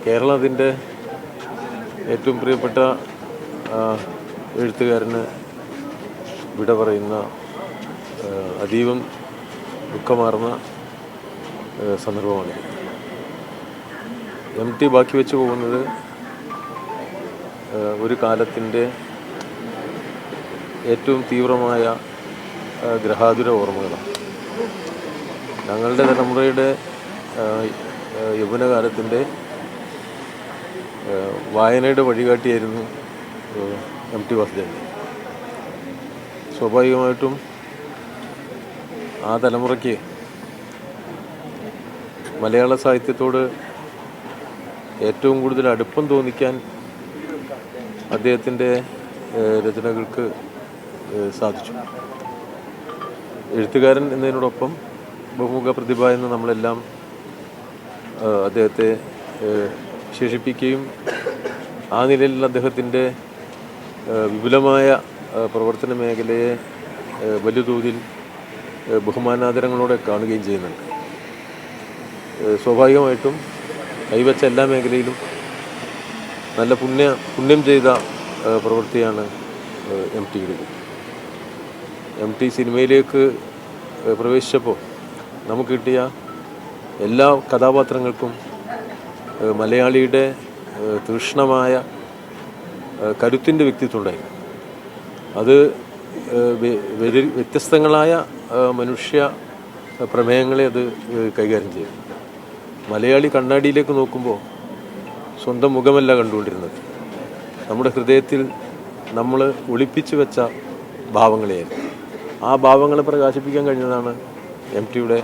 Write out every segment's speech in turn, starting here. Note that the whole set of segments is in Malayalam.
കേരളത്തിൻ്റെ ഏറ്റവും പ്രിയപ്പെട്ട എഴുത്തുകാരന് വിട പറയുന്ന അതീവം ദുഃഖമാർന്ന സന്ദർഭമാണ്. MT ബാക്കി വെച്ച് പോകുന്നത് ഒരു കാലത്തിൻ്റെ ഏറ്റവും തീവ്രമായ ഗ്രഹാതുര ഓർമ്മകളാണ്. ഞങ്ങളുടെ തലമുറയുടെ യൗവനകാലത്തിൻ്റെ വായനയുടെ വഴികാട്ടിയായിരുന്നു MT വാസുദേവൻ. സ്വാഭാവികമായിട്ടും ആ തലമുറയ്ക്ക് മലയാള സാഹിത്യത്തോട് ഏറ്റവും കൂടുതൽ അടുപ്പം തോന്നിക്കാൻ അദ്ദേഹത്തിൻ്റെ രചനകൾക്ക് സാധിച്ചു. എഴുത്തുകാരൻ എന്നതിനോടൊപ്പം ബഹുമുഖ പ്രതിഭ എന്ന് നമ്മളെല്ലാം അദ്ദേഹത്തെ വിശേഷിപ്പിക്കുകയും ആ നിലയിൽ അദ്ദേഹത്തിൻ്റെ വിപുലമായ പ്രവർത്തന മേഖലയെ വലിയ തോതിൽ ബഹുമാനാദരങ്ങളോടെ കാണുകയും ചെയ്യുന്നുണ്ട്. സ്വാഭാവികമായിട്ടും കൈവച്ച എല്ലാ മേഖലയിലും നല്ല പുണ്യം ചെയ്ത പ്രവൃത്തിയാണ് MTയുടേത്. MT സിനിമയിലേക്ക് പ്രവേശിച്ചപ്പോൾ നമുക്ക് കിട്ടിയ എല്ലാ കഥാപാത്രങ്ങൾക്കും മലയാളിയുടെ തീക്ഷ്ണമായ കരുത്തിൻ്റെ വ്യക്തിത്വം ഉണ്ടായിരുന്നു. അത് വ്യത്യസ്തങ്ങളായ മനുഷ്യ പ്രമേയങ്ങളെ അത് കൈകാര്യം ചെയ്തു. മലയാളി കണ്ണാടിയിലേക്ക് നോക്കുമ്പോൾ സ്വന്തം മുഖമല്ല കണ്ടുകൊണ്ടിരുന്നത്, നമ്മുടെ ഹൃദയത്തിൽ നമ്മൾ ഒളിപ്പിച്ചു വെച്ച ഭാവങ്ങളെയായിരുന്നു. ആ ഭാവങ്ങളെ പ്രകാശിപ്പിക്കാൻ കഴിഞ്ഞതാണ് MTയുടെ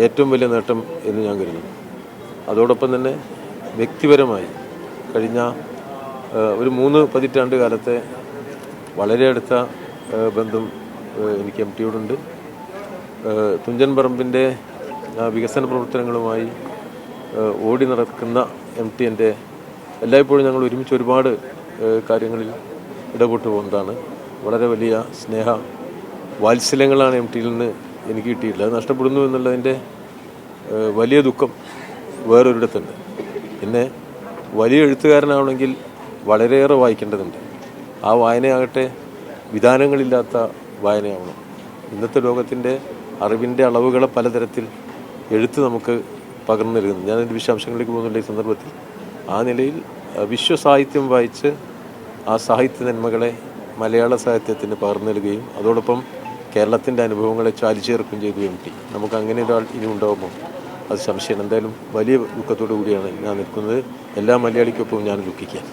ഏറ്റവും വലിയ നേട്ടം എന്ന് ഞാൻ കരുതുന്നു. അതോടൊപ്പം തന്നെ വ്യക്തിപരമായി കഴിഞ്ഞ ഒരു 3 പതിറ്റാണ്ട് കാലത്തെ വളരെ അടുത്ത ബന്ധം എനിക്ക് MTയോടുണ്ട്. തുഞ്ചൻ പറമ്പിൻ്റെ വികസന പ്രവർത്തനങ്ങളുമായി ഓടി നടക്കുന്ന MT എൻ്റെ എല്ലായ്പ്പോഴും ഞങ്ങൾ ഒരുമിച്ച് ഒരുപാട് കാര്യങ്ങളിൽ ഇടപെട്ടു പോകുന്നതാണ്. വളരെ വലിയ സ്നേഹ വാത്സല്യങ്ങളാണ് MTയിൽ നിന്ന് എനിക്ക് കിട്ടിയിട്ടില്ല. അത് നഷ്ടപ്പെടുന്നു എന്നുള്ളതിൻ്റെ വലിയ ദുഃഖം വേറൊരിടത്തുണ്ട്. പിന്നെ വലിയ എഴുത്തുകാരനാവണമെങ്കിൽ വളരെയേറെ വായിക്കേണ്ടതുണ്ട്. ആ വായനയാകട്ടെ വിധാനങ്ങളില്ലാത്ത വായനയാവണം. ഇന്നത്തെ ലോകത്തിൻ്റെ അറിവിൻ്റെ അളവുകളെ പലതരത്തിൽ എഴുത്ത് നമുക്ക് പകർന്നു നൽകുന്നു. ഞാനതിൻ്റെ വിശദാംശങ്ങളിലേക്ക് പോകുന്നുണ്ട് ഈ സന്ദർഭത്തിൽ. ആ നിലയിൽ വിശ്വസാഹിത്യം വായിച്ച് ആ സാഹിത്യ നന്മകളെ മലയാള സാഹിത്യത്തിന് പകർന്നു നൽകുകയും അതോടൊപ്പം കേരളത്തിൻ്റെ അനുഭവങ്ങളെ ചാലിച്ചേർക്കുകയും ചെയ്തു MT. നമുക്ക് അങ്ങനെ ഒരാൾ ഇനി ഉണ്ടാകുമ്പോൾ അത് സംശയം. എന്തായാലും വലിയ ദുഃഖത്തോടു കൂടിയാണ് ഞാൻ നിൽക്കുന്നത്. എല്ലാ മലയാളിക്കൊപ്പം ഞാൻ ദുഃഖിക്കാൻ.